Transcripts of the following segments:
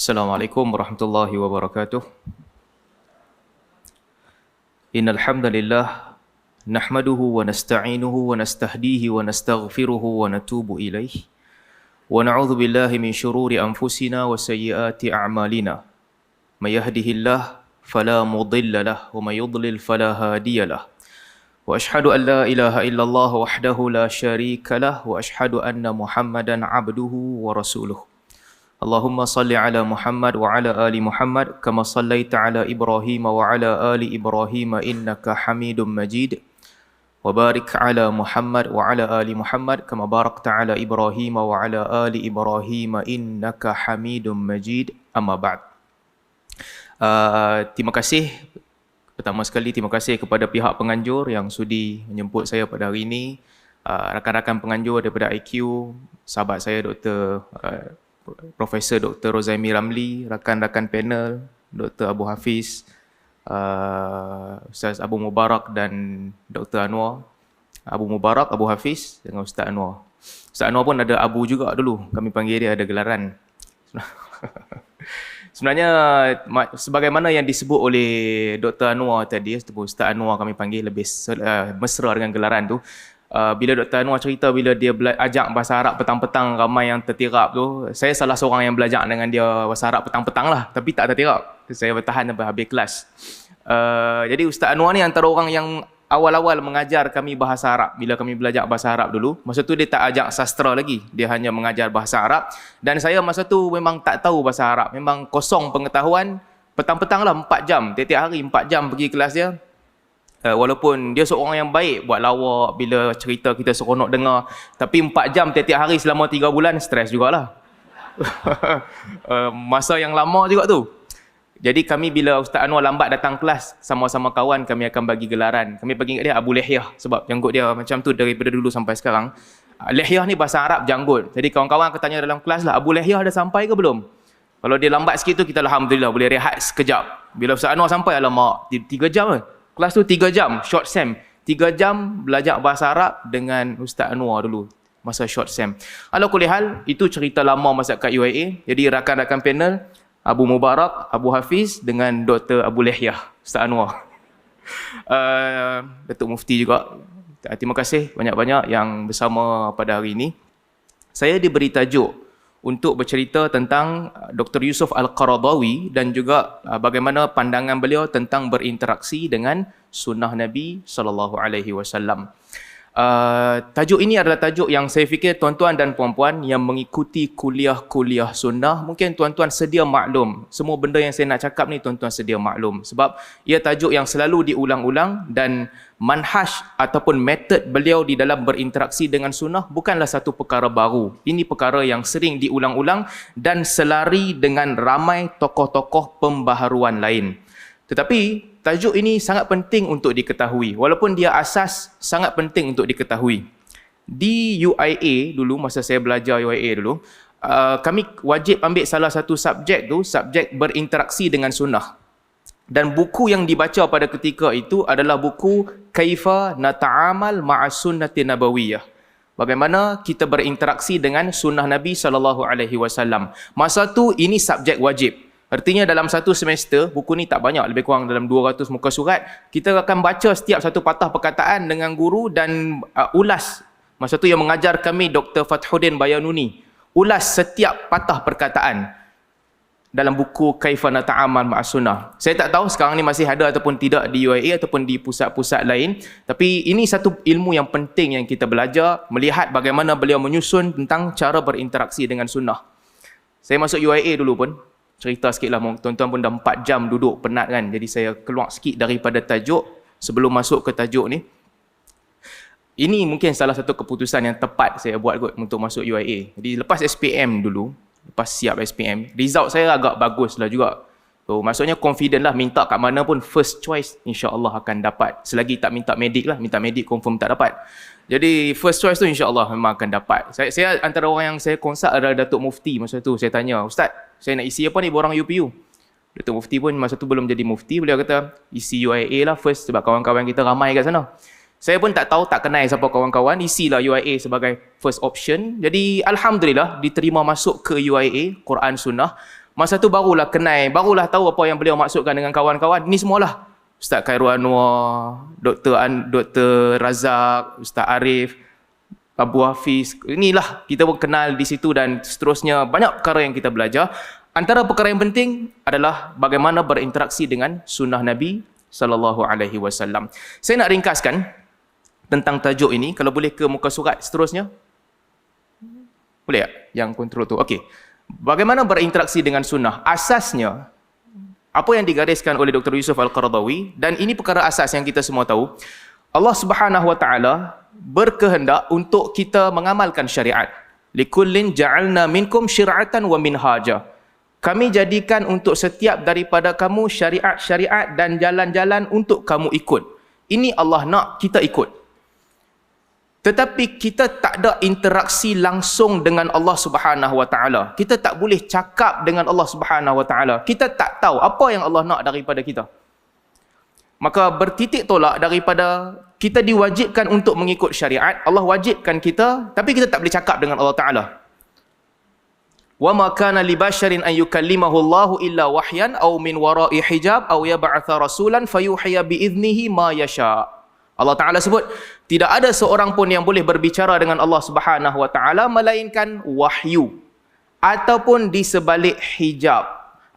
Assalamualaikum warahmatullahi wabarakatuh. Innal hamdalillah nahmaduhu wa nasta'inuhu wa nastahdihi wa nastaghfiruhu wa natubu ilaihi wa na'udzu billahi min syururi anfusina wa sayyiati a'malina. May yahdihillah fala mudilla lahu wa may yudlil fala hadiya lahu. Wa ashhadu an la ilaha illallah wahdahu la syarika lahu wa ashhadu anna Muhammadan 'abduhu wa rasuluhu. Allahumma salli ala Muhammad wa ala ali Muhammad kama sallaita ala Ibrahim wa ala ali Ibrahim innaka Hamidum Majid. Wa barik ala Muhammad wa ala ali Muhammad kama barakta ala Ibrahim wa ala ali Ibrahim innaka Hamidum Majid. Amma ba'd. Terima kasih. Pertama sekali terima kasih kepada pihak penganjur yang sudi menjemput saya pada hari ini. Rakan-rakan penganjur daripada IQ, sahabat saya Dr. Profesor Dr. Rozaimi Ramli, rakan-rakan panel Dr. Abu Hafiz, Ustaz Abu Mubarak dan Dr. Anwar. Abu Mubarak, Abu Hafiz dengan Ustaz Anwar. Ustaz Anwar pun ada Abu juga dulu, kami panggil dia, ada gelaran. Sebenarnya sebagaimana yang disebut oleh Dr. Anwar tadi, Ustaz Anwar kami panggil lebih mesra dengan gelaran tu. Bila Dr. Anwar cerita bila dia ajak bahasa Arab petang-petang ramai yang tertirap tu, saya salah seorang yang belajar dengan dia bahasa Arab petang-petang lah, tapi tak tertirap. Saya bertahan sampai habis kelas. Jadi Ustaz Anwar ni antara orang yang awal-awal mengajar kami bahasa Arab. Bila kami belajar bahasa Arab dulu, masa tu dia tak ajak sastra lagi, dia hanya mengajar bahasa Arab. Dan saya masa tu memang tak tahu bahasa Arab, memang kosong pengetahuan. Petang-petang lah 4 jam, tiap-tiap hari 4 jam pergi kelas dia. Walaupun dia seorang yang baik, buat lawak, bila cerita kita seronok dengar, tapi 4 jam tiap-tiap hari selama 3 bulan, stres jugalah. Masa yang lama juga tu. Jadi kami bila Ustaz Anwar lambat datang kelas, sama-sama kawan kami akan bagi gelaran. Kami bagi kat dia Abu Lihyah, sebab janggut dia macam tu daripada dulu sampai sekarang. Lihyah ni bahasa Arab janggut. Jadi kawan-kawan akan tanya dalam kelas lah, Abu Lihyah dah sampai ke belum? Kalau dia lambat sikit tu, kita alhamdulillah boleh rehat sekejap. Bila Ustaz Anwar sampai, alamak, 3 jam lah. Kelas tu 3 jam, short sem. 3 jam belajar bahasa Arab dengan Ustaz Anwar dulu, masa short sem. Ala kulli hal, itu cerita lama masa kat UIA. Jadi rakan-rakan panel, Abu Mubarak, Abu Hafiz dengan Dr. Abu Lihyah, Ustaz Anwar. Datuk Mufti juga. Terima kasih banyak-banyak yang bersama pada hari ini. Saya diberi tajuk untuk bercerita tentang Dr. Yusuf Al-Qaradawi dan juga bagaimana pandangan beliau tentang berinteraksi dengan sunnah Nabi SAW. Tajuk ini adalah tajuk yang saya fikir tuan-tuan dan puan-puan yang mengikuti kuliah-kuliah sunnah, mungkin tuan-tuan sedia maklum. Semua benda yang saya nak cakap ni tuan-tuan sedia maklum. Sebab ia tajuk yang selalu diulang-ulang dan manhaj ataupun metod beliau di dalam berinteraksi dengan sunnah bukanlah satu perkara baru. Ini perkara yang sering diulang-ulang dan selari dengan ramai tokoh-tokoh pembaharuan lain. Tetapi tajuk ini sangat penting untuk diketahui. Walaupun dia asas, sangat penting untuk diketahui. Di UIA dulu, masa saya belajar UIA dulu, kami wajib ambil salah satu subjek tu, subjek berinteraksi dengan sunnah. Dan buku yang dibaca pada ketika itu adalah buku Kaifa Nata'amal Ma'as Sunnati Nabawiyah. Bagaimana kita berinteraksi dengan sunnah Nabi SAW. Masa tu ini subjek wajib. Artinya dalam satu semester, buku ni tak banyak, lebih kurang dalam 200 muka surat, kita akan baca setiap satu patah perkataan dengan guru dan ulas. Masa tu yang mengajar kami Dr. Fathuddin Bayanuni. Ulas setiap patah perkataan dalam buku Kaifa Nata'amal Ma'as Sunnah. Saya tak tahu sekarang ni masih ada ataupun tidak di UIA ataupun di pusat-pusat lain. Tapi ini satu ilmu yang penting yang kita belajar, melihat bagaimana beliau menyusun tentang cara berinteraksi dengan sunnah. Saya masuk UIA dulu pun, cerita sikit lah, tuan-tuan pun dah 4 jam duduk, penat kan. Jadi saya keluar sikit daripada tajuk sebelum masuk ke tajuk ni. Ini mungkin salah satu keputusan yang tepat saya buat kot untuk masuk UIA. Jadi lepas SPM dulu, lepas siap SPM, result saya agak bagus lah juga. So maksudnya confident lah, minta kat mana pun first choice insya-Allah akan dapat. Selagi tak minta medik lah, minta medik confirm tak dapat. Jadi first choice tu insya-Allah memang akan dapat. Saya antara orang yang saya konsult adalah Datuk Mufti masa tu. Saya tanya, "Ustaz, saya nak isi apa ni borang UPU?" Datuk Mufti pun masa tu belum jadi mufti, beliau kata, "Isi UIA lah first sebab kawan-kawan kita ramai kat sana." Saya pun tak tahu, tak kenal siapa kawan-kawan, isilah UIA sebagai first option. Jadi alhamdulillah diterima masuk ke UIA Quran Sunnah. Masa tu barulah kenal, barulah tahu apa yang beliau maksudkan dengan kawan-kawan. Ni semualah Ustaz Khairul Anwar, Dr. Razak, Ustaz Arif, Abu Hafiz. Inilah kita pun kenal di situ dan seterusnya. Banyak perkara yang kita belajar. Antara perkara yang penting adalah bagaimana berinteraksi dengan sunnah Nabi sallallahu alaihi wasallam. Saya nak ringkaskan tentang tajuk ini. Kalau boleh ke muka surat seterusnya. Boleh tak? Yang kontrol tu. Okey. Bagaimana berinteraksi dengan sunnah? Asasnya, apa yang digariskan oleh Dr. Yusuf Al-Qaradawi, dan ini perkara asas yang kita semua tahu, Allah Subhanahu wa taala berkehendak untuk kita mengamalkan syariat. Likullin ja'alna minkum syir'atan wa minhaja. Kami jadikan untuk setiap daripada kamu syariat-syariat dan jalan-jalan untuk kamu ikut. Ini Allah nak kita ikut. Tetapi kita tak ada interaksi langsung dengan Allah Subhanahu wa taala. Kita tak boleh cakap dengan Allah Subhanahu wa taala. Kita tak tahu apa yang Allah nak daripada kita. Maka bertitik tolak daripada kita diwajibkan untuk mengikut syariat, Allah wajibkan kita, tapi kita tak boleh cakap dengan Allah taala. Wa ma kana li basharin an yukallimahu Allahu illa wahyan aw min wara'i hijab aw yab'atha rasulan fayuhiya bi idnihi ma yasha. Allah Ta'ala sebut, tidak ada seorang pun yang boleh berbicara dengan Allah Subhanahu wa taala melainkan wahyu, ataupun di sebalik hijab,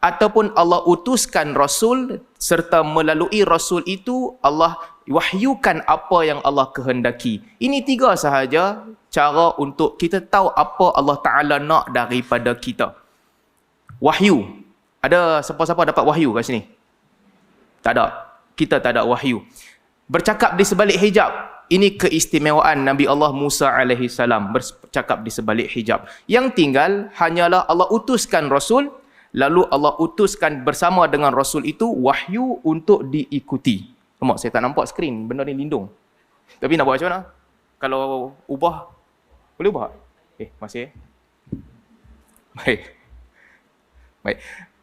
ataupun Allah utuskan Rasul, serta melalui Rasul itu Allah wahyukan apa yang Allah kehendaki. Ini 3 sahaja cara untuk kita tahu apa Allah Ta'ala nak daripada kita. Wahyu. Ada siapa-siapa dapat wahyu kat sini? Tak ada. Kita tak ada wahyu. Bercakap di sebalik hijab. Ini keistimewaan Nabi Allah Musa alaihi salam, bercakap di sebalik hijab. Yang tinggal hanyalah Allah utuskan Rasul, lalu Allah utuskan bersama dengan Rasul itu wahyu untuk diikuti. Saya tak nampak skrin, benda ni lindung. Tapi nak buat macam mana? Kalau ubah, boleh ubah? Masih? Baik.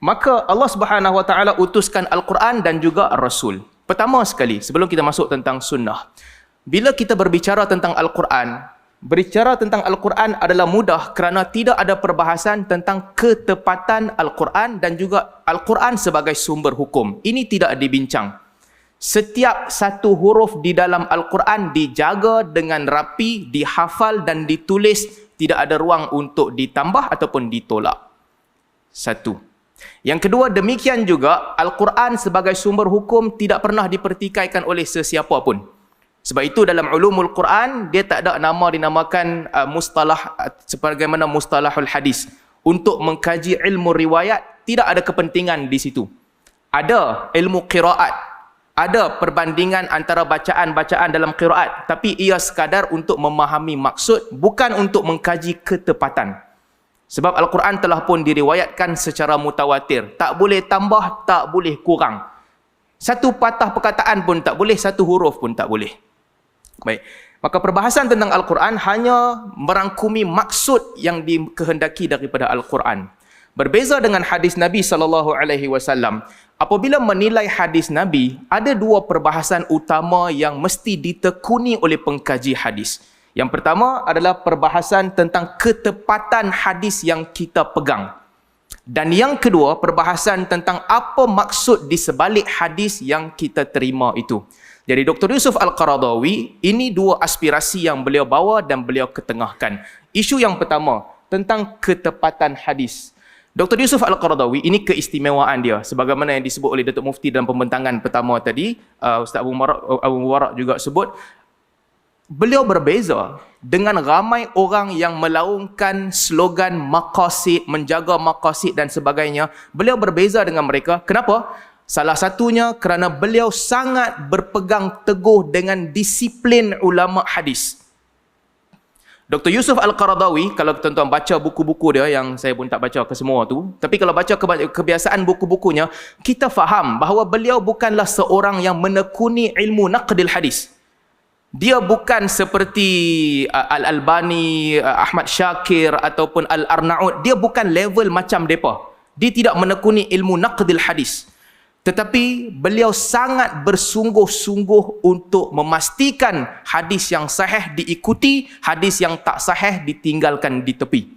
Maka Allah Subhanahu wa taala utuskan Al-Quran dan juga Rasul. Pertama sekali, sebelum kita masuk tentang sunnah, bila kita berbicara tentang Al-Quran, berbicara tentang Al-Quran adalah mudah kerana tidak ada perbahasan tentang ketepatan Al-Quran dan juga Al-Quran sebagai sumber hukum. Ini tidak dibincang. Setiap satu huruf di dalam Al-Quran dijaga dengan rapi, dihafal dan ditulis. Tidak ada ruang untuk ditambah ataupun ditolak. Satu. Yang kedua, demikian juga Al-Quran sebagai sumber hukum tidak pernah dipertikaikan oleh sesiapa pun. Sebab itu dalam ulumul Quran, dia tak ada nama dinamakan mustalah sebagaimana mustalahul hadis. Untuk mengkaji ilmu riwayat, tidak ada kepentingan di situ. Ada ilmu qiraat, ada perbandingan antara bacaan-bacaan dalam qiraat, tapi ia sekadar untuk memahami maksud, bukan untuk mengkaji ketepatan. Sebab Al-Quran telah pun diriwayatkan secara mutawatir. Tak boleh tambah, tak boleh kurang. Satu patah perkataan pun tak boleh, satu huruf pun tak boleh. Baik. Maka perbahasan tentang Al-Quran hanya merangkumi maksud yang dikehendaki daripada Al-Quran. Berbeza dengan hadis Nabi SAW. Apabila menilai hadis Nabi, ada 2 perbahasan utama yang mesti ditekuni oleh pengkaji hadis. Yang pertama adalah perbahasan tentang ketepatan hadis yang kita pegang. Dan yang kedua, perbahasan tentang apa maksud di sebalik hadis yang kita terima itu. Jadi Dr. Yusuf Al-Qaradawi, ini 2 aspirasi yang beliau bawa dan beliau ketengahkan. Isu yang pertama, tentang ketepatan hadis. Dr. Yusuf Al-Qaradawi, ini keistimewaan dia. Sebagaimana yang disebut oleh Datuk Mufti dalam pembentangan pertama tadi, Ustaz Abu Mubarak juga sebut, beliau berbeza dengan ramai orang yang melaungkan slogan maqasid, menjaga maqasid dan sebagainya. Beliau berbeza dengan mereka. Kenapa? Salah satunya kerana beliau sangat berpegang teguh dengan disiplin ulama hadis. Dr. Yusuf Al-Qaradawi, kalau tuan-tuan baca buku-buku dia, yang saya pun tak baca ke semua tu, tapi kalau baca kebiasaan buku-bukunya, kita faham bahawa beliau bukanlah seorang yang menekuni ilmu naqdil hadis. Dia bukan seperti Al-Albani, Ahmad Syakir ataupun Al-Arnaud. Dia bukan level macam mereka. Dia tidak menekuni ilmu naqdil hadis. Tetapi beliau sangat bersungguh-sungguh untuk memastikan hadis yang sahih diikuti, hadis yang tak sahih ditinggalkan di tepi.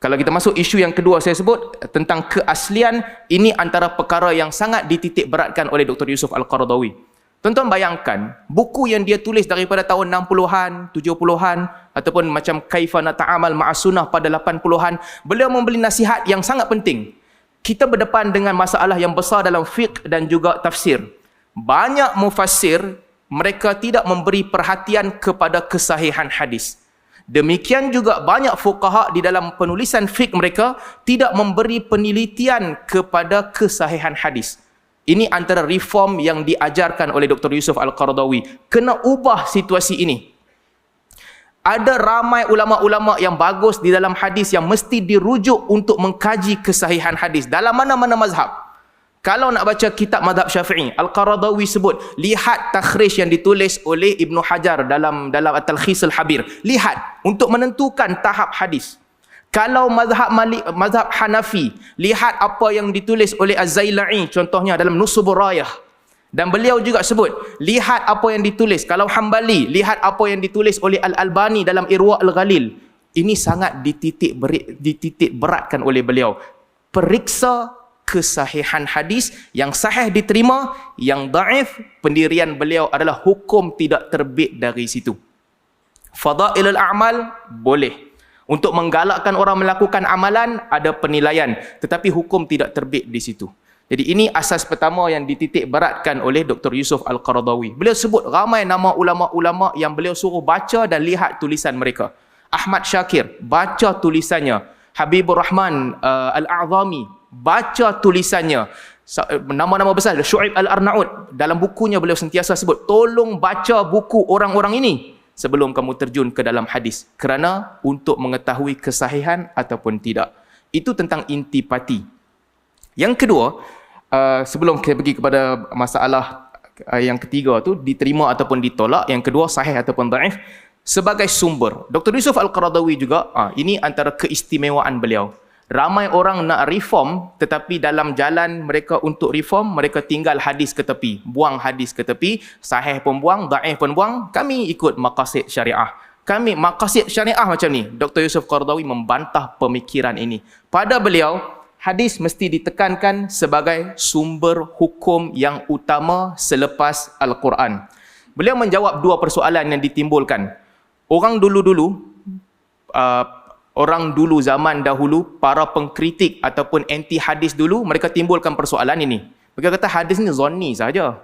Kalau kita masuk isu yang kedua saya sebut tentang keaslian, ini antara perkara yang sangat dititik beratkan oleh Dr. Yusuf Al-Qaradawi. Tuan-tuan bayangkan, buku yang dia tulis daripada tahun 60-an, 70-an, ataupun macam Kaifa Nata'amal Ma'as Sunnah pada 80-an, beliau memberi nasihat yang sangat penting. Kita berdepan dengan masalah yang besar dalam fiqh dan juga tafsir. Banyak mufassir, mereka tidak memberi perhatian kepada kesahihan hadis. Demikian juga banyak fuqaha di dalam penulisan fiqh mereka tidak memberi penelitian kepada kesahihan hadis. Ini antara reform yang diajarkan oleh Dr. Yusuf Al-Qaradawi. Kena ubah situasi ini. Ada ramai ulama-ulama yang bagus di dalam hadis yang mesti dirujuk untuk mengkaji kesahihan hadis dalam mana-mana mazhab. Kalau nak baca kitab mazhab Syafi'i, Al-Qaradawi sebut, lihat takhrij yang ditulis oleh Ibnu Hajar dalam At-Talkhis Al-Habir. Lihat untuk menentukan tahap hadis. Kalau mazhab Hanafi, lihat apa yang ditulis oleh Az-Zailai contohnya dalam Nusubur Rayah. Dan beliau juga sebut, lihat apa yang ditulis. Kalau Hambali, lihat apa yang ditulis oleh Al-Albani dalam Irwa' Al-Ghalil. Ini sangat dititik beratkan oleh beliau. Periksa kesahihan hadis, yang sahih diterima, yang daif, pendirian beliau adalah hukum tidak terbit dari situ. Fadailul a'mal boleh. Untuk menggalakkan orang melakukan amalan, ada penilaian. Tetapi hukum tidak terbit di situ. Jadi ini asas pertama yang dititik beratkan oleh Dr. Yusuf Al-Qaradawi. Beliau sebut ramai nama ulama-ulama yang beliau suruh baca dan lihat tulisan mereka. Ahmad Syakir, baca tulisannya. Habibur Rahman Al-A'zami, baca tulisannya. Nama-nama besar, Syu'aib Al-Arnaud, dalam bukunya beliau sentiasa sebut, tolong baca buku orang-orang ini sebelum kamu terjun ke dalam hadis, kerana untuk mengetahui kesahihan ataupun tidak. Itu tentang intipati. Yang kedua, sebelum kita pergi kepada masalah yang ketiga tu, diterima ataupun ditolak, yang kedua sahih ataupun dhaif, sebagai sumber. Dr. Yusuf Al-Qaradawi juga, ini antara keistimewaan beliau. Ramai orang nak reform, tetapi dalam jalan mereka untuk reform, mereka tinggal hadis ke tepi, buang hadis ke tepi, sahih pun buang, dhaif pun buang. Kami ikut maqasid syariah. Maqasid syariah macam ni. Dr. Yusuf Qaradawi membantah pemikiran ini. Pada beliau, hadis mesti ditekankan sebagai sumber hukum yang utama selepas Al-Quran. Beliau menjawab dua persoalan yang ditimbulkan. Orang dulu zaman dahulu, para pengkritik ataupun anti hadis dulu, mereka timbulkan persoalan ini. Mereka kata hadis ni zonni saja.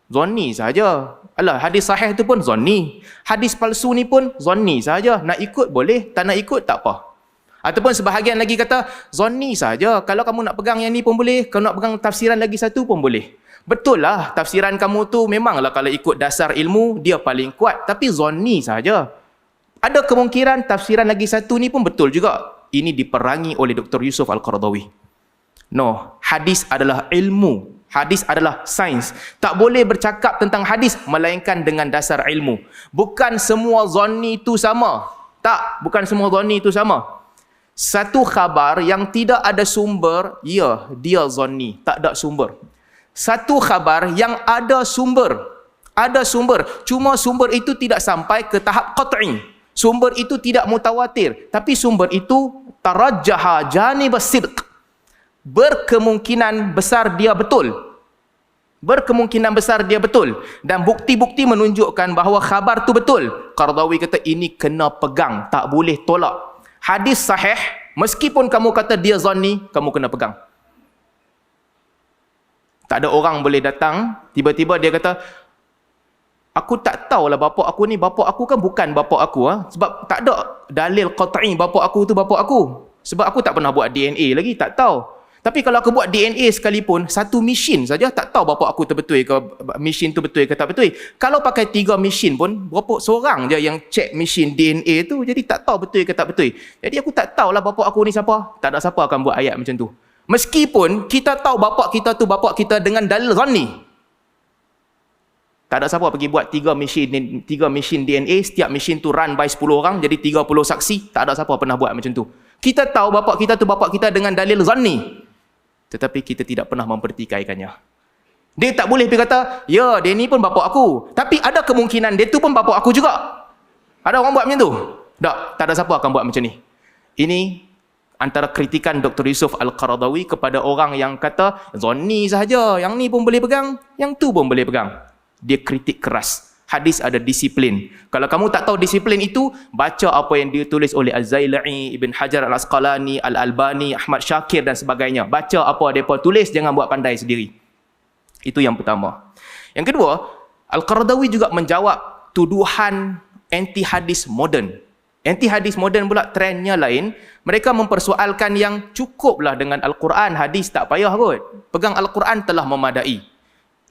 Zonni saja. Alah, hadis sahih tu pun zonni. Hadis palsu ni pun zonni saja. Nak ikut boleh, tak nak ikut tak apa. Ataupun sebahagian lagi kata zonni saja. Kalau kamu nak pegang yang ni pun boleh, kalau nak pegang tafsiran lagi satu pun boleh. Betul lah, tafsiran kamu tu memanglah kalau ikut dasar ilmu dia paling kuat, tapi zonni saja. Ada kemungkinan tafsiran lagi satu ni pun betul juga. Ini diperangi oleh Dr. Yusuf Al-Qaradawi. No, hadis adalah ilmu. Hadis adalah sains. Tak boleh bercakap tentang hadis melainkan dengan dasar ilmu. Bukan semua zonni itu sama. Tak, bukan semua zonni itu sama. Satu khabar yang tidak ada sumber, ya, dia zonni, tak ada sumber. Satu khabar yang ada sumber, cuma sumber itu tidak sampai ke tahap qat'i. Sumber itu tidak mutawatir, tapi sumber itu tarajjaha janib as-sidq. Berkemungkinan besar dia betul. Dan bukti-bukti menunjukkan bahawa khabar tu betul. Qaradawi kata ini kena pegang, tak boleh tolak. Hadis sahih, meskipun kamu kata dia zanni, kamu kena pegang. Tak ada orang boleh datang, tiba-tiba dia kata, aku tak tahulah bapak aku ni, bapak aku kan bukan bapak aku. Sebab tak ada dalil qat'i bapak aku tu bapak aku. Sebab aku tak pernah buat DNA lagi, tak tahu. Tapi kalau aku buat DNA sekalipun, satu mesin saja, tak tahu bapak aku tu betul ke, mesin tu betul ke tak betul. Kalau pakai 3 mesin pun, berapa seorang je yang cek mesin DNA tu, jadi tak tahu betul ke tak betul. Jadi aku tak tahulah bapak aku ni siapa. Tak ada siapa akan buat ayat macam tu. Meskipun kita tahu bapak kita tu bapak kita dengan dalil zanni. Tak ada siapa pergi buat 3 mesin DNA, setiap mesin tu run by 10 orang, jadi 30 saksi. Tak ada siapa pernah buat macam tu. Kita tahu bapak kita tu bapak kita dengan dalil zanni. Tetapi kita tidak pernah mempertikaikannya. Dia tak boleh pergi kata, ya dia ni pun bapak aku. Tapi ada kemungkinan dia tu pun bapak aku juga. Ada orang buat macam tu? Tak ada siapa akan buat macam ni. Ini antara kritikan Dr. Yusuf Al-Qaradawi kepada orang yang kata zonni sahaja, yang ni pun boleh pegang, yang tu pun boleh pegang. Dia kritik keras. Hadis ada disiplin. Kalau kamu tak tahu disiplin itu, baca apa yang ditulis oleh Az-Zailai, Ibn Hajar Al-Asqalani, Al-Albani, Ahmad Syakir dan sebagainya. Baca apa mereka tulis, jangan buat pandai sendiri. Itu yang pertama. Yang kedua, Al-Qaradawi juga menjawab tuduhan anti hadis moden. Anti hadis moden pula trendnya lain. Mereka mempersoalkan yang cukuplah dengan Al-Quran, hadis tak payah kot. Pegang Al-Quran telah memadai.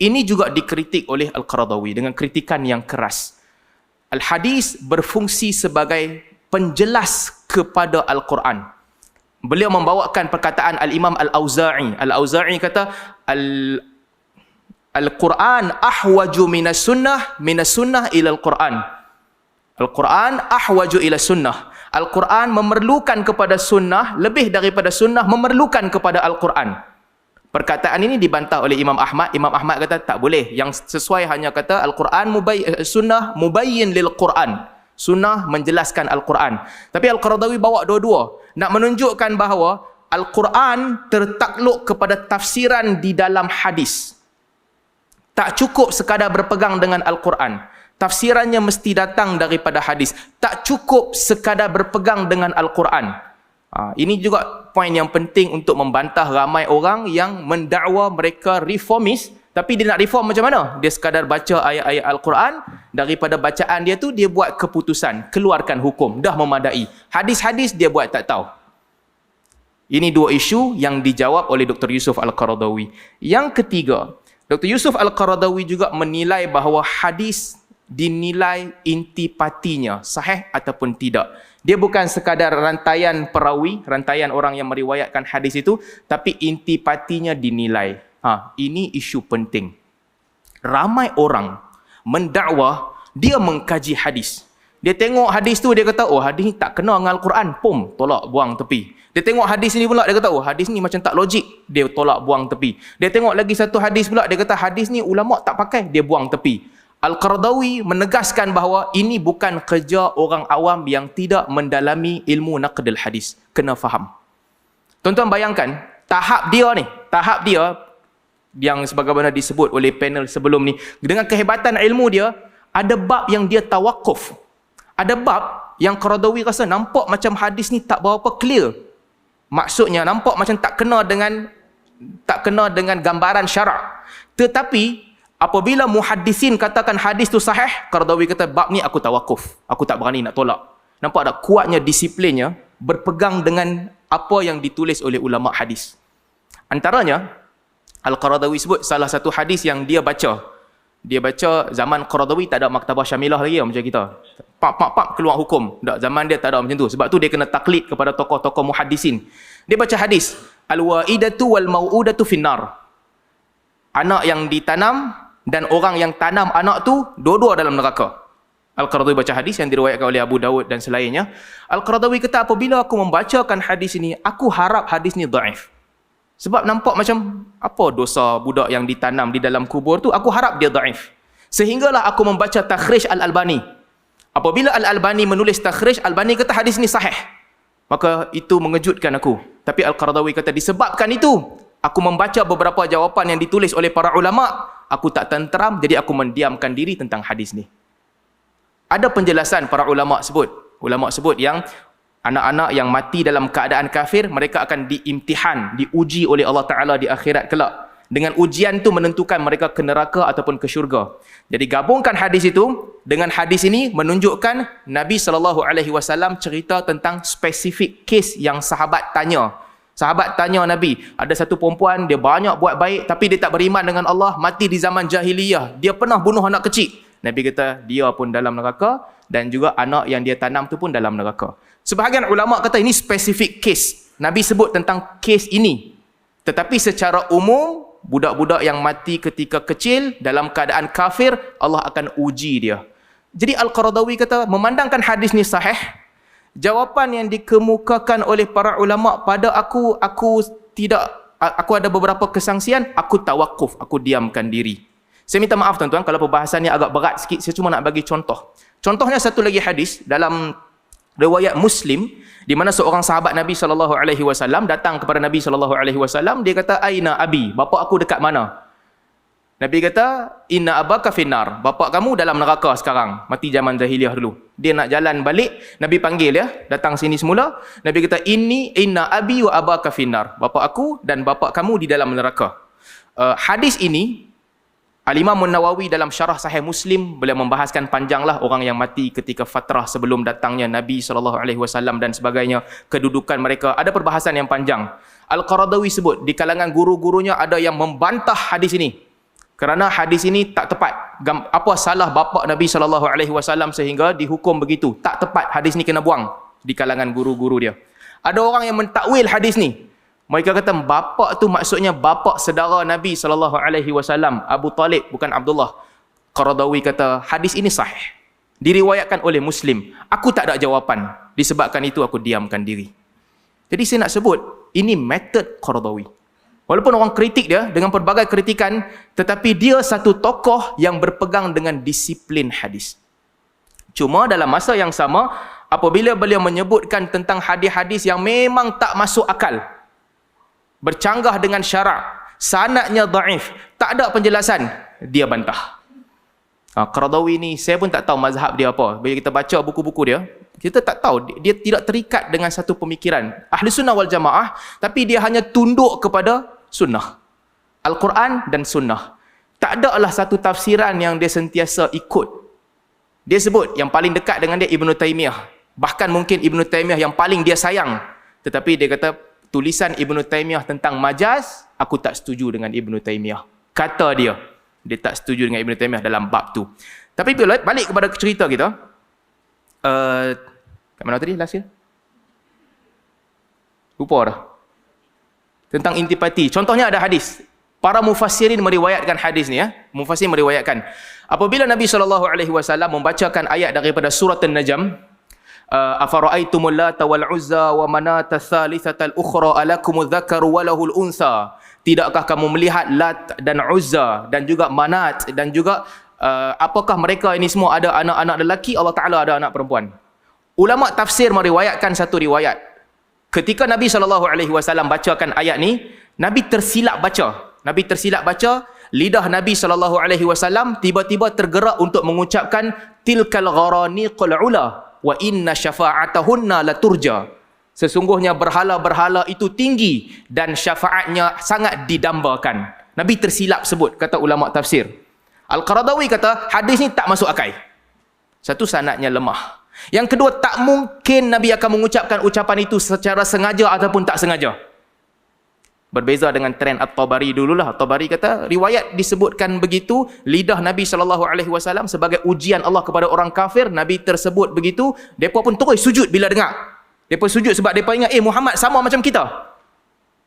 Ini juga dikritik oleh Al-Qaradawi dengan kritikan yang keras. Al-hadis berfungsi sebagai penjelas kepada Al-Quran. Beliau membawakan perkataan Al-Imam Al-Auza'i. Al-Auza'i kata, Al-Quran ahwaju minas sunnah ila Al-Quran. Al-Quran ahwaju ila sunnah. Al-Quran memerlukan kepada sunnah, lebih daripada sunnah memerlukan kepada Al-Quran. Perkataan ini dibantah oleh Imam Ahmad. Imam Ahmad kata tak boleh. Yang sesuai hanya kata Al-Quran sunnah mubayyin lil Quran. Sunnah menjelaskan Al-Quran. Tapi Al-Qaradawi bawa dua-dua. Nak menunjukkan bahawa Al-Quran tertakluk kepada tafsiran di dalam hadis. Tak cukup sekadar berpegang dengan Al-Quran. Tafsirannya mesti datang daripada hadis. Tak cukup sekadar berpegang dengan Al-Quran. Ini juga poin yang penting untuk membantah ramai orang yang mendakwa mereka reformis, tapi dia nak reform macam mana? Dia sekadar baca ayat-ayat Al-Quran, daripada bacaan dia tu dia buat keputusan, keluarkan hukum, dah memadai. Hadis-hadis dia buat tak tahu. Ini dua isu yang dijawab oleh Dr. Yusuf Al-Qaradawi. Yang ketiga, Dr. Yusuf Al-Qaradawi juga menilai bahawa hadis dinilai intipatinya sahih ataupun tidak. Dia bukan sekadar rantaian perawi, rantaian orang yang meriwayatkan hadis itu, tapi intipatinya dinilai. Ini isu penting. Ramai orang mendakwa dia mengkaji hadis. Dia tengok hadis tu, dia kata, oh hadis ni tak kena dengan Al-Quran, pum, tolak, buang tepi. Dia tengok hadis ni pula, dia kata, oh hadis ni macam tak logik, dia tolak, buang tepi. Dia tengok lagi satu hadis pula, dia kata hadis ni ulama tak pakai, dia buang tepi. Al-Qaradawi menegaskan bahawa ini bukan kerja orang awam yang tidak mendalami ilmu naqdil hadis. Kena faham. Tuan-tuan bayangkan, tahap dia yang sebagaimana disebut oleh panel sebelum ni, dengan kehebatan ilmu dia, ada bab yang dia tawakuf. Ada bab yang Qaradawi rasa nampak macam hadis ni tak berapa clear. Maksudnya nampak macam tak kena dengan gambaran syarak. Tetapi apabila muhaddisin katakan hadis tu sahih, Qaradawi kata bab ni aku tawakuf. Aku tak berani nak tolak. Nampak tak kuatnya disiplinnya berpegang dengan apa yang ditulis oleh ulama hadis. Antaranya Al-Qaradawi sebut salah satu hadis yang dia baca. Dia baca zaman Qaradawi tak ada maktabah syamilah lagi macam kita. Pak keluar hukum. Tak, zaman dia tak ada macam tu. Sebab tu dia kena taklid kepada tokoh-tokoh muhaddisin. Dia baca hadis, al-wa'idatu wal mau'udatu finnar. Anak yang ditanam dan orang yang tanam anak tu dua-dua dalam neraka. Al-Qaradawi baca hadis yang diriwayatkan oleh Abu Dawud dan selainnya. Al-Qaradawi kata apabila aku membacakan hadis ini, aku harap hadis ni dhaif. Sebab nampak macam apa dosa budak yang ditanam di dalam kubur tu, aku harap dia dhaif. Sehinggalah aku membaca takhrij Al-Albani. Apabila Al-Albani menulis takhrij, Al-Albani kata hadis ni sahih. Maka itu mengejutkan aku. Tapi Al-Qaradawi kata disebabkan itu, aku membaca beberapa jawapan yang ditulis oleh para ulama, aku tak tenteram, jadi aku mendiamkan diri tentang hadis ni. Ada penjelasan para ulama sebut. Ulama sebut yang anak-anak yang mati dalam keadaan kafir, mereka akan diimtihan, diuji oleh Allah Ta'ala di akhirat kelak. Dengan ujian tu menentukan mereka ke neraka ataupun ke syurga. Jadi gabungkan hadis itu dengan hadis ini menunjukkan Nabi SAW cerita tentang spesifik kes yang sahabat tanya. Sahabat tanya Nabi, ada satu perempuan, dia banyak buat baik tapi dia tak beriman dengan Allah, mati di zaman jahiliyah. Dia pernah bunuh anak kecil. Nabi kata, dia pun dalam neraka dan juga anak yang dia tanam tu pun dalam neraka. Sebahagian ulama kata ini spesifik kes. Nabi sebut tentang kes ini. Tetapi secara umum, budak-budak yang mati ketika kecil dalam keadaan kafir, Allah akan uji dia. Jadi Al-Qaradawi kata, memandangkan hadis ni sahih, jawapan yang dikemukakan oleh para ulama pada aku ada beberapa kesangsian, aku tawakuf, aku diamkan diri. Saya minta maaf tuan-tuan kalau perbahasannya agak berat sikit, saya cuma nak bagi contoh. Contohnya satu lagi hadis dalam riwayat Muslim, di mana seorang sahabat Nabi SAW datang kepada Nabi SAW, dia kata, aina abi, bapa aku dekat mana? Nabi kata, inna abaka finnar, bapa kamu dalam neraka sekarang, mati zaman jahiliah dulu. Dia nak jalan balik, Nabi panggil dia, datang sini semula. Nabi kata, inna abi wa abaka finnar, bapa aku dan bapa kamu di dalam neraka. Hadis ini Al-Imam An-Nawawi dalam syarah Sahih Muslim, beliau membahaskan panjanglah orang yang mati ketika fatrah sebelum datangnya Nabi SAW dan sebagainya, kedudukan mereka. Ada perbahasan yang panjang. Al-Qaradawi sebut, di kalangan guru-gurunya ada yang membantah hadis ini. Kerana hadis ini tak tepat. Apa salah bapa Nabi SAW sehingga dihukum begitu? Tak tepat, hadis ni kena buang di kalangan guru-guru dia. Ada orang yang mentakwil hadis ni. Mereka kata bapa tu maksudnya bapa saudara Nabi SAW, Abu Talib, bukan Abdullah. Qaradawi kata hadis ini sahih, diriwayatkan oleh Muslim. Aku tak ada jawapan, disebabkan itu aku diamkan diri. Jadi saya nak sebut ini metod Qaradawi. Walaupun orang kritik dia dengan pelbagai kritikan, tetapi dia satu tokoh yang berpegang dengan disiplin hadis. Cuma dalam masa yang sama, apabila beliau menyebutkan tentang hadis-hadis yang memang tak masuk akal, bercanggah dengan syarak, sanadnya dhaif, tak ada penjelasan, dia bantah. Qaradawi ni saya pun tak tahu mazhab dia apa. Bila kita baca buku-buku dia, kita tak tahu, dia tidak terikat dengan satu pemikiran Ahli Sunnah wal Jamaah, tapi dia hanya tunduk kepada sunnah, Al-Quran dan sunnah. Tak ada lah satu tafsiran yang dia sentiasa ikut. Dia sebut yang paling dekat dengan dia Ibn Taymiyah, bahkan mungkin Ibn Taymiyah yang paling dia sayang. Tetapi dia kata tulisan Ibn Taymiyah tentang majaz, aku tak setuju dengan Ibn Taymiyah. Kata dia tak setuju dengan Ibn Taymiyah dalam bab tu. Tapi bila balik kepada cerita kita, kat mana tadi last year? Lupa dah. Tentang intipati. Contohnya ada hadis. Para mufassirin meriwayatkan hadis ni, Mufassirin meriwayatkan. Apabila Nabi SAW membacakan ayat daripada surah An-Najm, afara'aitumul lata wal uzza wa manata tsalitsatal ukhra alakumudz dzakaru wa lahul unsa. Tidakkah kamu melihat Lat dan Uzza dan juga Manat dan juga apakah mereka ini semua ada anak-anak lelaki, Allah Taala ada anak perempuan. Ulama tafsir meriwayatkan satu riwayat. Ketika Nabi SAW bacakan ayat ni, Nabi tersilap baca. Lidah Nabi SAW tiba-tiba tergerak untuk mengucapkan tilkal gharaniqul ula wa inna syafa'atahunna laturja. Sesungguhnya berhala-berhala itu tinggi dan syafaatnya sangat didambakan. Nabi tersilap sebut, kata ulama tafsir. Al-Qaradawi kata hadis ni tak masuk akal. Satu, sanadnya lemah. Yang kedua, tak mungkin Nabi akan mengucapkan ucapan itu secara sengaja ataupun tak sengaja. Berbeza dengan trend At-Tabari dululah. At-Tabari kata riwayat disebutkan begitu, lidah Nabi SAW sebagai ujian Allah kepada orang kafir. Nabi tersebut begitu, mereka pun terus sujud bila dengar. Mereka sujud sebab mereka ingat, Muhammad sama macam kita.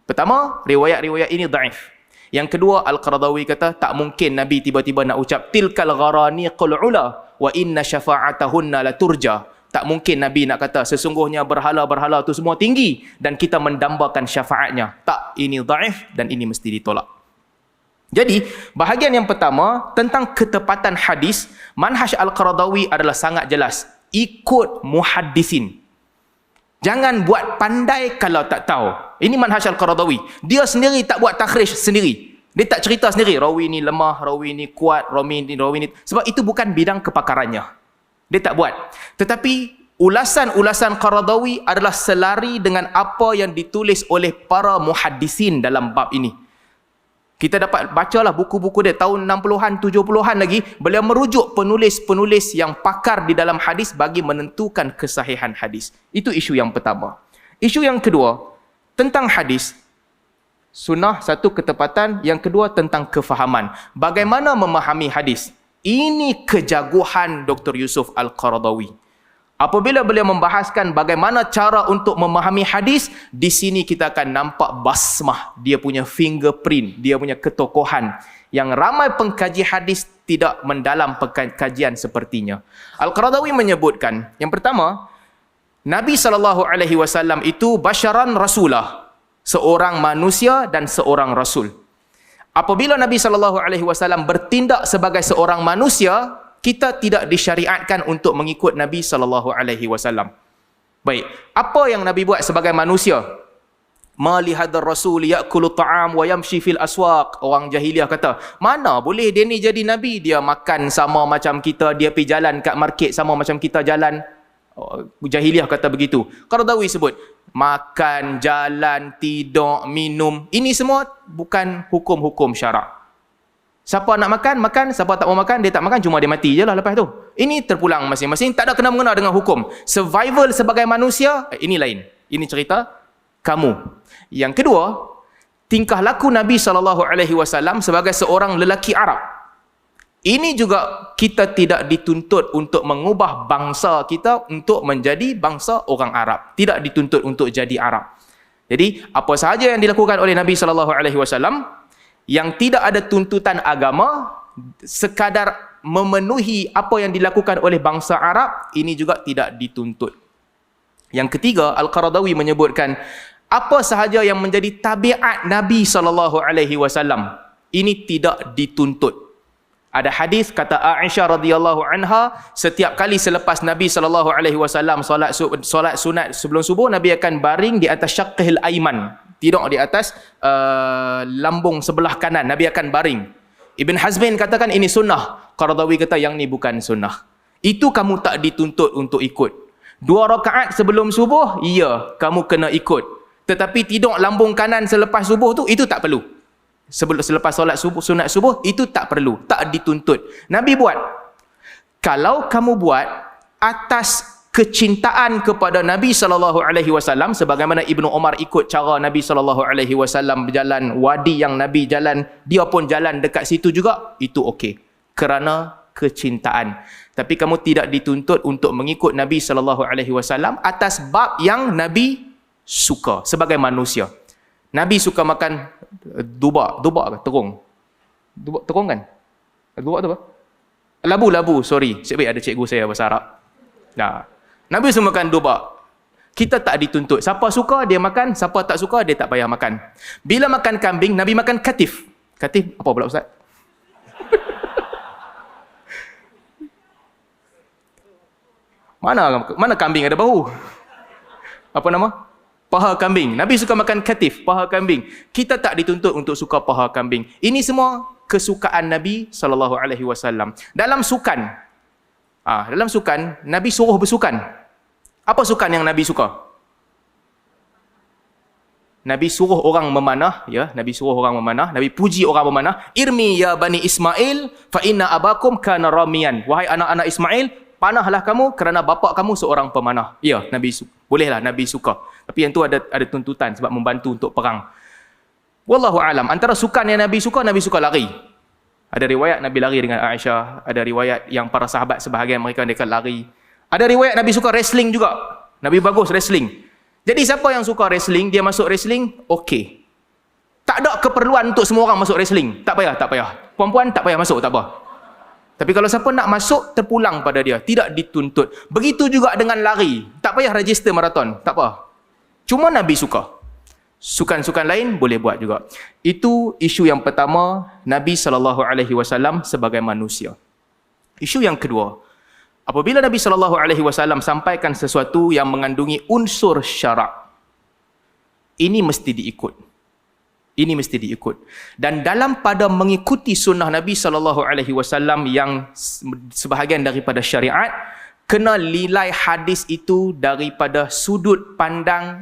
Pertama, riwayat-riwayat ini dhaif. Yang kedua, Al-Qaradawi kata tak mungkin Nabi tiba-tiba nak ucap tilkal gharaniqul ula wa inna syafa'atahunna laturja. Tak mungkin Nabi nak kata sesungguhnya berhala-berhala itu semua tinggi dan kita mendambakan syafaatnya. Tak, ini dhaif dan ini mesti ditolak. Jadi, bahagian yang pertama tentang ketepatan hadis, manhaj Al-Qaradawi adalah sangat jelas. Ikut muhaddisin. Jangan buat pandai kalau tak tahu. Ini manhaj Al-Qaradawi. Dia sendiri tak buat takhrij sendiri. Dia tak cerita sendiri, rawi ni lemah, rawi ni kuat, rawi ni. Sebab itu bukan bidang kepakarannya. Dia tak buat. Tetapi ulasan-ulasan Qaradawi adalah selari dengan apa yang ditulis oleh para muhaddisin dalam bab ini. Kita dapat bacalah buku-buku dia tahun 60-an, 70-an lagi. Beliau merujuk penulis-penulis yang pakar di dalam hadis bagi menentukan kesahihan hadis. Itu isu yang pertama. Isu yang kedua, tentang hadis. Sunnah, satu, ketepatan. Yang kedua, tentang kefahaman. Bagaimana memahami hadis? Ini kejaguhan Dr. Yusuf Al-Qaradawi. Apabila beliau membahaskan bagaimana cara untuk memahami hadis, di sini kita akan nampak basmah, dia punya fingerprint, dia punya ketokohan yang ramai pengkaji hadis tidak mendalam pengkajian sepertinya. Al-Qaradawi menyebutkan, yang pertama, Nabi SAW itu basyaran rasulah, seorang manusia dan seorang rasul. Apabila Nabi SAW bertindak sebagai seorang manusia, kita tidak disyariatkan untuk mengikut Nabi SAW. Baik, apa yang Nabi buat sebagai manusia? Ma li hadzal rasul ya'kulu ta'am wa yamshi fil aswaq. Orang jahiliah kata, mana boleh dia ni jadi nabi, dia makan sama macam kita, dia pergi jalan kat market sama macam kita jalan. Jahiliah kata begitu. Qaradawi sebut, makan, jalan, tidur, minum, ini semua bukan hukum-hukum syarak. Siapa nak makan, makan. Siapa tak mau makan, dia tak makan, cuma dia mati je lah lepas tu. Ini terpulang masing-masing, tak ada kena-mengena dengan hukum. Survival sebagai manusia, ini lain. Ini cerita kamu. Yang kedua, tingkah laku Nabi SAW sebagai seorang lelaki Arab. Ini juga kita tidak dituntut untuk mengubah bangsa kita untuk menjadi bangsa orang Arab. Tidak dituntut untuk jadi Arab. Jadi, apa sahaja yang dilakukan oleh Nabi SAW, yang tidak ada tuntutan agama, sekadar memenuhi apa yang dilakukan oleh bangsa Arab, ini juga tidak dituntut. Yang ketiga, Al-Qaradawi menyebutkan, apa sahaja yang menjadi tabiat Nabi SAW, ini tidak dituntut. Ada hadis kata Aisyah radhiyallahu anha, setiap kali selepas Nabi SAW solat sunat sebelum subuh, Nabi akan baring di atas syaqqihil aiman, tidur di atas lambung sebelah kanan, Nabi akan baring. Ibn Hazmin katakan ini sunnah. Qaradawi kata yang ni bukan sunnah. Itu kamu tak dituntut untuk ikut. 2 rakaat sebelum subuh, ya, kamu kena ikut. Tetapi tidur lambung kanan selepas subuh tu, itu tak perlu. Selepas solat subuh, sunat subuh, itu tak perlu, tak dituntut. Nabi buat. Kalau kamu buat atas kecintaan kepada Nabi SAW, sebagaimana Ibnu Umar ikut cara Nabi SAW berjalan wadi yang Nabi jalan, dia pun jalan dekat situ juga, itu okey. Kerana kecintaan. Tapi kamu tidak dituntut untuk mengikut Nabi SAW atas bab yang Nabi suka sebagai manusia. Nabi suka makan dubak ke terung? Terung kan? Dubak tu apa? Labu, sorry. Baik ada cikgu saya bahasa Arab. Nah, Nabi suka makan dubak. Kita tak dituntut. Siapa suka dia makan, siapa tak suka dia tak payah makan. Bila makan kambing, Nabi makan katif. Katif apa pula Ustaz? Mana kambing ada bau? Apa nama? Paha kambing. Nabi suka makan katif, paha kambing. Kita tak dituntut untuk suka paha kambing. Ini semua kesukaan Nabi SAW. Dalam sukan, Nabi suruh bersukan. Apa sukan yang Nabi suka? Nabi suruh orang memanah, ya, Nabi suruh orang memanah, Nabi puji orang memanah. Irmi ya bani Ismail fa inna abakum kana ramiyan. Wahai anak-anak Ismail, panahlah kamu kerana bapa kamu seorang pemanah. Ya, Nabi bolehlah Nabi suka. Tapi yang tu ada tuntutan sebab membantu untuk perang. Wallahu alam. Antara sukan yang Nabi suka lari. Ada riwayat Nabi lari dengan Aisyah, ada riwayat yang para sahabat sebahagian mereka lari. Ada riwayat Nabi suka wrestling juga. Nabi bagus wrestling. Jadi siapa yang suka wrestling, dia masuk wrestling, okey. Tak ada keperluan untuk semua orang masuk wrestling. Tak payah. Puan-puan tak payah masuk, tak apa. Tapi kalau siapa nak masuk, terpulang pada dia. Tidak dituntut. Begitu juga dengan lari. Tak payah register maraton. Tak apa. Cuma Nabi suka. Sukan-sukan lain boleh buat juga. Itu isu yang pertama, Nabi SAW sebagai manusia. Isu yang kedua, apabila Nabi SAW sampaikan sesuatu yang mengandungi unsur syarak, ini mesti diikut. Ini mesti diikut. Dan dalam pada mengikuti sunnah Nabi SAW yang sebahagian daripada syariat, kena nilai hadis itu daripada sudut pandang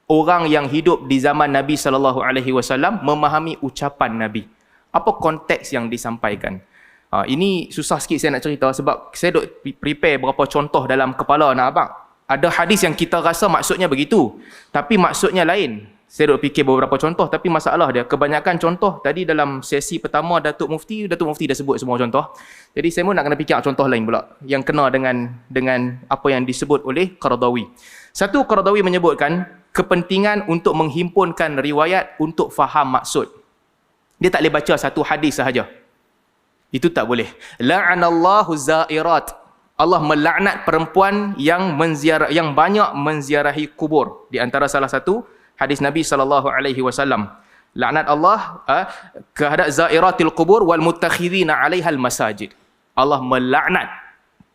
orang yang hidup di zaman Nabi SAW, memahami ucapan Nabi. Apa konteks yang disampaikan? Ini susah sikit saya nak cerita sebab saya duk prepare beberapa contoh dalam kepala anak abang. Ada hadis yang kita rasa maksudnya begitu, tapi maksudnya lain. Saya duk fikir beberapa contoh, tapi masalah dia kebanyakan contoh tadi dalam sesi pertama Datuk Mufti dah sebut semua contoh. Jadi saya pun nak kena fikir contoh lain pula yang kena dengan apa yang disebut oleh Qaradawi. Satu, Qaradawi menyebutkan kepentingan untuk menghimpunkan riwayat untuk faham maksud. Dia tak boleh baca satu hadis sahaja. Itu tak boleh. La'anallahu zairat. Allah melaknat perempuan yang banyak menziarahi kubur. Di antara salah satu hadis Nabi SAW. Laknat Allah kehadap zairatil kubur wal mutakhidina 'alaiha al masajid. Allah melaknat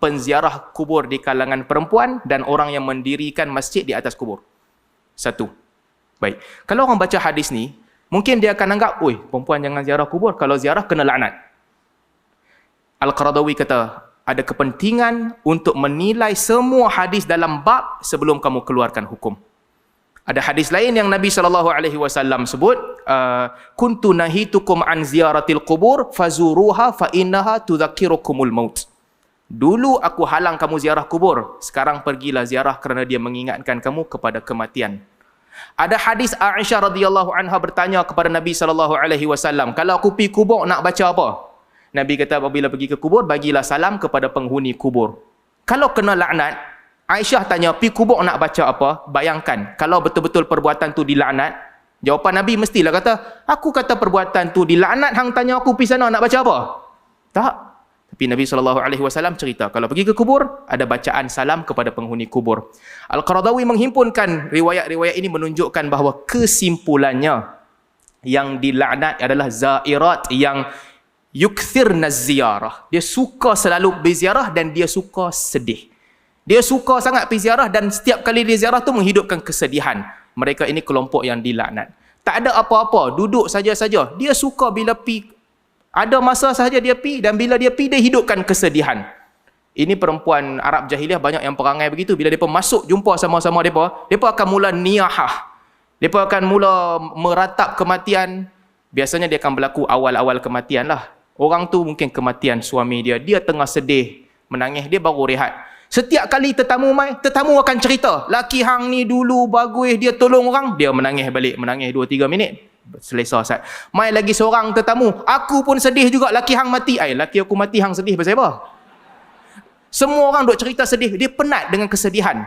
penziarah kubur di kalangan perempuan dan orang yang mendirikan masjid di atas kubur. Satu. Baik. Kalau orang baca hadis ni, mungkin dia akan anggap, oi, perempuan jangan ziarah kubur, kalau ziarah kena laknat. Al-Qaradawi kata, ada kepentingan untuk menilai semua hadis dalam bab sebelum kamu keluarkan hukum. Ada hadis lain yang Nabi SAW sebut, kuntu nahitukum an ziyaratil qubur fazuruha fa innaha tudzakirukumul maut. Dulu aku halang kamu ziarah kubur, sekarang pergilah ziarah kerana dia mengingatkan kamu kepada kematian. Ada hadis Aisyah radhiyallahu anha bertanya kepada Nabi SAW, kalau aku pergi kubur nak baca apa? Nabi kata, apabila pergi ke kubur, bagilah salam kepada penghuni kubur. Kalau kena laknat, Aisyah tanya, pergi kubur nak baca apa? Bayangkan, kalau betul-betul perbuatan tu dilaknat, jawapan Nabi mestilah kata, aku kata perbuatan tu dilaknat, hang tanya aku pergi sana nak baca apa? Tak. Tapi Nabi SAW cerita, kalau pergi ke kubur, ada bacaan salam kepada penghuni kubur. Al-Qaradawi menghimpunkan riwayat-riwayat ini menunjukkan bahawa kesimpulannya, yang dilaknat adalah zairat yang yukthirna ziyarah. Dia suka selalu berziarah dan dia suka sedih. Dia suka sangat pergi ziarah dan setiap kali dia ziarah tu menghidupkan kesedihan. Mereka ini kelompok yang dilaknat. Tak ada apa-apa, duduk saja-saja. Dia suka bila pergi, ada masa sahaja dia pergi, dan bila dia pergi, dia hidupkan kesedihan. Ini perempuan Arab jahiliah banyak yang perangai begitu. Bila mereka masuk jumpa sama-sama mereka akan mula niyahah. Mereka akan mula meratap kematian. Biasanya dia akan berlaku awal-awal kematian lah. Orang tu mungkin kematian suami dia. Dia tengah sedih, menangis, dia baru rehat. Setiap kali tetamu mai, tetamu akan cerita, laki hang ni dulu bagus, dia tolong orang, dia menangis balik, menangis 2-3 minit. Selesa Ustaz. Mai lagi seorang tetamu, aku pun sedih juga laki hang mati. Laki aku mati, hang sedih pasal apa? Semua orang duk cerita sedih, dia penat dengan kesedihan.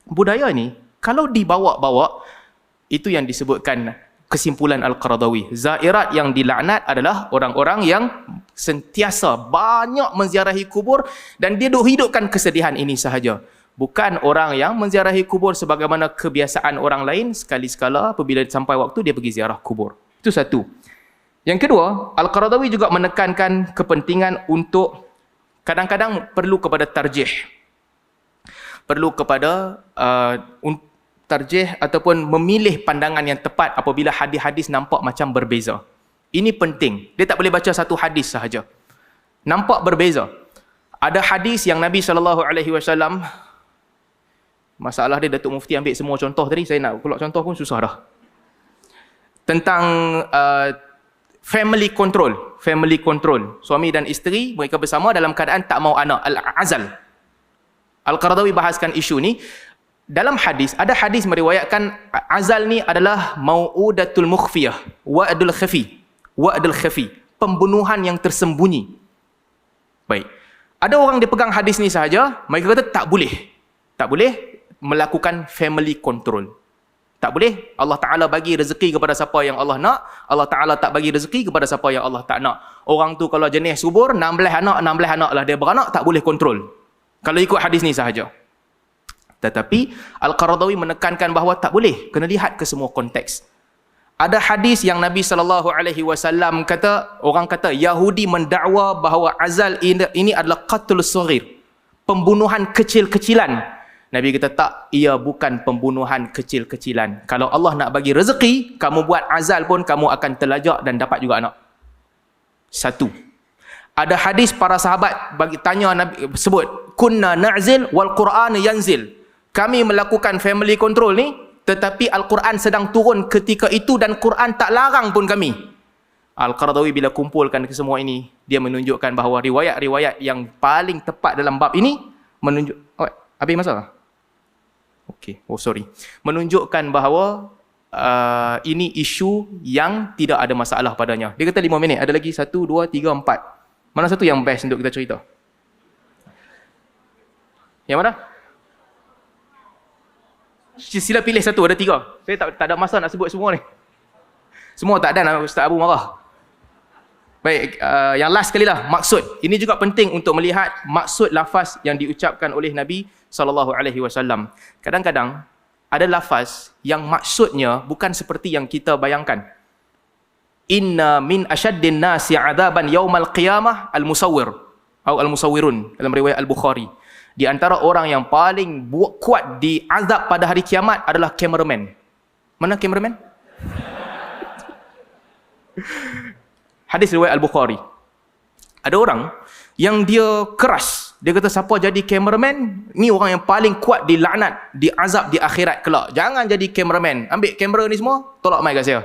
Budaya ni kalau dibawa-bawa, itu yang disebutkan kesimpulan Al-Qaradawi. Zairat yang dilaknat adalah orang-orang yang sentiasa banyak menziarahi kubur dan dia duk hidupkan kesedihan ini sahaja. Bukan orang yang menziarahi kubur sebagaimana kebiasaan orang lain, sekali-sekala apabila sampai waktu dia pergi ziarah kubur. Itu satu. Yang kedua, Al-Qaradawi juga menekankan kepentingan untuk kadang-kadang perlu kepada tarjih. Perlu kepada tarjih ataupun memilih pandangan yang tepat apabila hadis-hadis nampak macam berbeza. Ini penting. Dia tak boleh baca satu hadis sahaja. Nampak berbeza. Ada hadis yang Nabi SAW, masalah dia Datuk Mufti ambil semua contoh tadi, saya nak keluar contoh pun susah dah. Tentang family control. Family control. Suami dan isteri, mereka bersama dalam keadaan tak mau anak. Al-azal. Al-Qaradawi bahaskan isu ni. Dalam hadis, ada hadis meriwayatkan azal ni adalah mau'udatul mukhfiyah, wa'adul khafi. Wa'adul khafi. Pembunuhan yang tersembunyi. Baik. Ada orang dia pegang hadis ni sahaja, mereka kata tak boleh. Tak boleh melakukan family control. Tak boleh. Allah Ta'ala bagi rezeki kepada siapa yang Allah nak. Allah Ta'ala tak bagi rezeki kepada siapa yang Allah tak nak. Orang tu kalau jenis subur, 16 anak lah dia beranak, tak boleh kontrol. Kalau ikut hadis ni sahaja. Tetapi Al-Qaradawi menekankan bahawa tak boleh, kena lihat ke semua konteks. Ada hadis yang Nabi SAW kata, orang kata Yahudi mendakwa bahawa azal ini adalah qatlus saghir, pembunuhan kecil-kecilan. Nabi kata tak, ia bukan pembunuhan kecil-kecilan. Kalau Allah nak bagi rezeki, kamu buat azal pun kamu akan terlajak dan dapat juga anak. Satu. Ada hadis para sahabat bagi tanya Nabi sebut, kunna na'zil wal Qur'an yanzil. Kami melakukan family control ni, tetapi Al-Quran sedang turun ketika itu dan Quran tak larang pun kami. Al-Qaradawi bila kumpulkan ke semua ini, dia menunjukkan bahawa riwayat-riwayat yang paling tepat dalam bab ini menunjuk, habis masalah? Okey, sorry. Menunjukkan bahawa ini isu yang tidak ada masalah padanya. Dia kata 5 minit, ada lagi 1, 2, 3, 4. Mana satu yang best untuk kita cerita? Yang mana? Sila pilih satu, ada 3. Saya tak ada masa nak sebut semua ni. Semua tak ada, Ustaz Abu marah. Baik, yang last sekali lah, maksud. Ini juga penting untuk melihat maksud lafaz yang diucapkan oleh Nabi SAW. Kadang-kadang ada lafaz yang maksudnya bukan seperti yang kita bayangkan. Inna min asyaddin nasi adaban yaumal qiyamah al-musawwir. atau al-musawwirun dalam riwayat Al-Bukhari. Di antara orang yang paling kuat di azab pada hari kiamat adalah cameraman. Mana cameraman? Hadis riwayat Al-Bukhari. Ada orang yang dia keras. Dia kata siapa jadi cameraman, ni orang yang paling kuat dilaknat, diazab di akhirat kelak. Jangan jadi cameraman. Ambil kamera ni semua, tolak mic kat saya.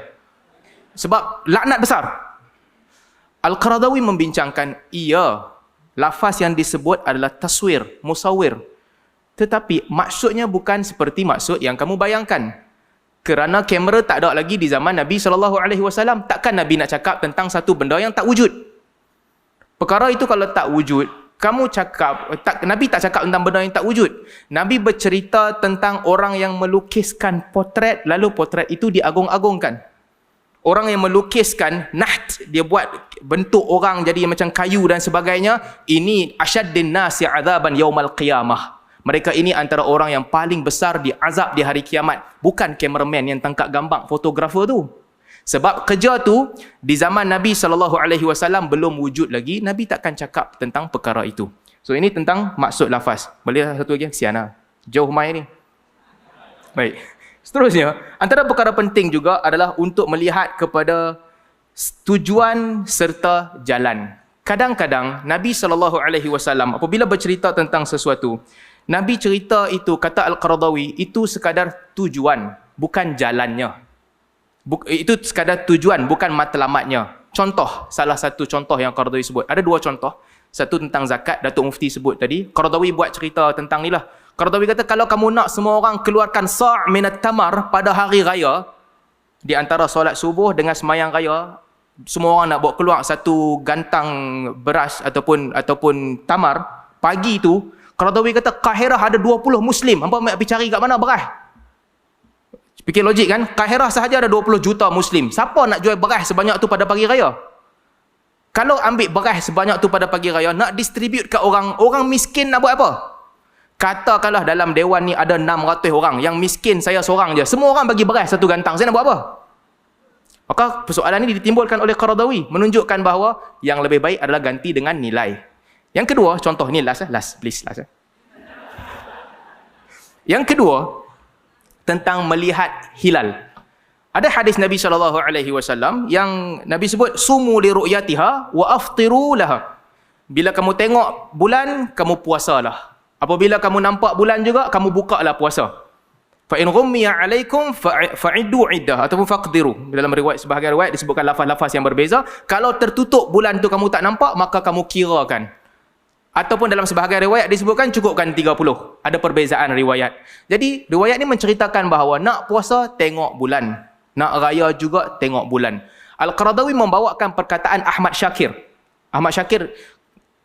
Sebab laknat besar. Al-Qaradawi membincangkan, iya, lafaz yang disebut adalah taswir, musawir. Tetapi maksudnya bukan seperti maksud yang kamu bayangkan. Kerana kamera tak ada lagi di zaman Nabi SAW. Takkan Nabi nak cakap tentang satu benda yang tak wujud. Perkara itu kalau tak wujud, kamu cakap, Nabi tak cakap tentang benda yang tak wujud. Nabi bercerita tentang orang yang melukiskan potret, lalu potret itu diagung-agungkan. Orang yang melukiskan naht, dia buat bentuk orang jadi macam kayu dan sebagainya, ini asyaddin nasi azaban yaumal qiyamah. Mereka ini antara orang yang paling besar diazab di hari kiamat. Bukan kameraman yang tangkap gambar, fotografer tu. Sebab kerja tu di zaman Nabi SAW belum wujud lagi, Nabi takkan cakap tentang perkara itu. So ini tentang maksud lafaz. Boleh satu lagi? Siana. Jauh mai ni. Baik. Seterusnya, antara perkara penting juga adalah untuk melihat kepada tujuan serta jalan. Kadang-kadang Nabi SAW apabila bercerita tentang sesuatu, Nabi cerita itu, kata Al-Qaradawi, itu sekadar tujuan, bukan jalannya. Itu sekadar tujuan, bukan matlamatnya. Contoh, salah satu contoh yang Qaradawi sebut. Ada dua contoh. Satu tentang zakat, Datuk Mufti sebut tadi. Qaradawi buat cerita tentang ni lah. Qaradawi kata, kalau kamu nak semua orang keluarkan sa' minat tamar pada hari raya, di antara solat subuh dengan semayang raya, semua orang nak bawa keluar satu gantang beras ataupun tamar, pagi tu, Qaradawi kata, Kahirah ada 20 Muslim. Hampa nak pergi cari kat mana beras? Fikir logik kan? Kahirah sahaja ada 20 juta Muslim. Siapa nak jual beras sebanyak tu pada pagi raya? Kalau ambil beras sebanyak tu pada pagi raya, nak distribute kat orang miskin nak buat apa? Katakanlah dalam dewan ni ada 600 orang. Yang miskin saya seorang je. Semua orang bagi beras satu gantang. Saya nak buat apa? Maka persoalan ini ditimbulkan oleh Qaradawi. Menunjukkan bahawa yang lebih baik adalah ganti dengan nilai. Yang kedua, contoh ni last. Yang kedua, tentang melihat hilal. Ada hadis Nabi SAW yang Nabi sebut, sumu li ru'yatiha wa aftiru laha. Bila kamu tengok bulan, kamu puasalah. Apabila kamu nampak bulan juga, kamu bukalah puasa. Fa in ghummiya alaikum fa'iddu iddah ataupun faqdiru. Dalam riwayat, sebahagian riwayat disebutkan lafaz-lafaz yang berbeza. Kalau tertutup bulan tu kamu tak nampak, maka kamu kirakan. Ataupun dalam sebahagian riwayat disebutkan cukupkan 30. Ada perbezaan riwayat. Jadi riwayat ni menceritakan bahawa nak puasa tengok bulan, nak raya juga tengok bulan. Al-Qaradawi membawakan perkataan Ahmad Syakir. Ahmad Syakir,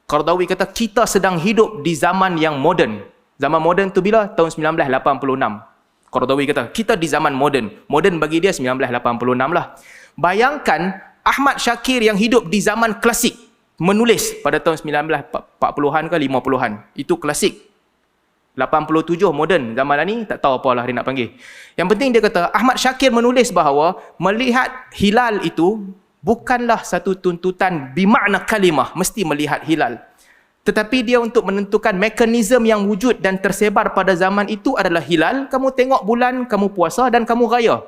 Qaradawi kata, kita sedang hidup di zaman yang moden. Zaman moden tu bila? Tahun 1986. Qaradawi kata, kita di zaman moden. Moden bagi dia 1986 lah. Bayangkan Ahmad Syakir yang hidup di zaman klasik, menulis pada tahun 1940-an ke 50-an. Itu klasik. 87 moden. Zaman ni tak tahu apalah dia nak panggil. Yang penting dia kata, Ahmad Syakir menulis bahawa melihat hilal itu bukanlah satu tuntutan bimakna kalimah, mesti melihat hilal. Tetapi dia untuk menentukan mekanisme yang wujud dan tersebar pada zaman itu adalah hilal. Kamu tengok bulan, kamu puasa dan kamu raya.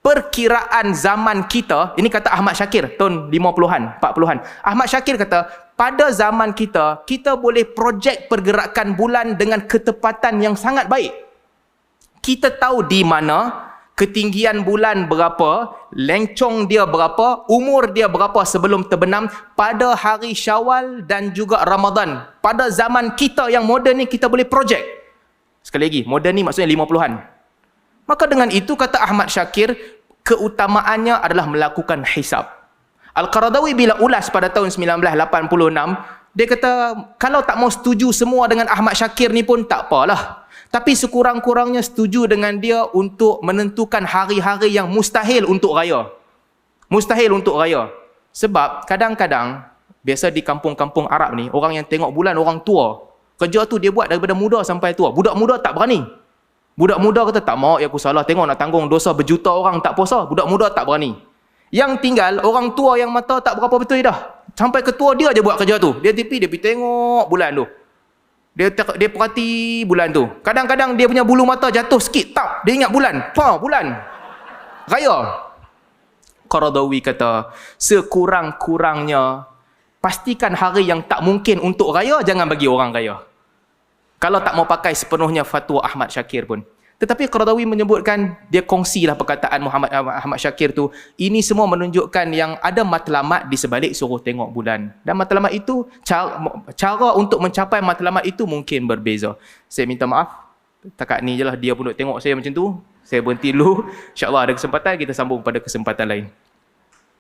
Perkiraan zaman kita, ini kata Ahmad Syakir, tahun 50-an, 40-an. Ahmad Syakir kata, pada zaman kita, kita boleh projek pergerakan bulan dengan ketepatan yang sangat baik. Kita tahu di mana ketinggian bulan berapa, lencong dia berapa, umur dia berapa sebelum terbenam pada hari Syawal dan juga Ramadan. Pada zaman kita yang moden ni, kita boleh projek. Sekali lagi, moden ni maksudnya 50-an. Maka dengan itu, kata Ahmad Syakir, keutamaannya adalah melakukan hisab. Al-Qaradawi bila ulas pada tahun 1986, dia kata, kalau tak mau setuju semua dengan Ahmad Syakir ni pun tak apalah. Tapi sekurang-kurangnya setuju dengan dia untuk menentukan hari-hari yang mustahil untuk raya. Mustahil untuk raya. Sebab kadang-kadang, biasa di kampung-kampung Arab ni, orang yang tengok bulan orang tua. Kerja tu dia buat daripada muda sampai tua. Budak muda tak berani. Budak muda kata, tak mau, ya aku salah. Tengok nak tanggung dosa berjuta orang tak puasa. Budak muda tak berani. Yang tinggal, orang tua yang mata tak berapa betul dah. Sampai ketua dia je buat kerja tu. Dia pergi tengok bulan tu. Dia perhati bulan tu. Kadang-kadang dia punya bulu mata jatuh sikit, tak, dia ingat bulan. Bulan. Raya. Qaradawi kata, sekurang-kurangnya pastikan hari yang tak mungkin untuk raya, jangan bagi orang raya. Kalau tak mau pakai sepenuhnya fatwa Ahmad Syakir pun. Tetapi Qaradawi menyebutkan, dia kongsilah perkataan Ahmad Syakir tu, ini semua menunjukkan yang ada matlamat di sebalik suruh tengok bulan. Dan matlamat itu, cara untuk mencapai matlamat itu mungkin berbeza. Saya minta maaf, takat ni je lah dia pun duk tengok saya macam tu. Saya berhenti dulu. InsyaAllah ada kesempatan, kita sambung pada kesempatan lain.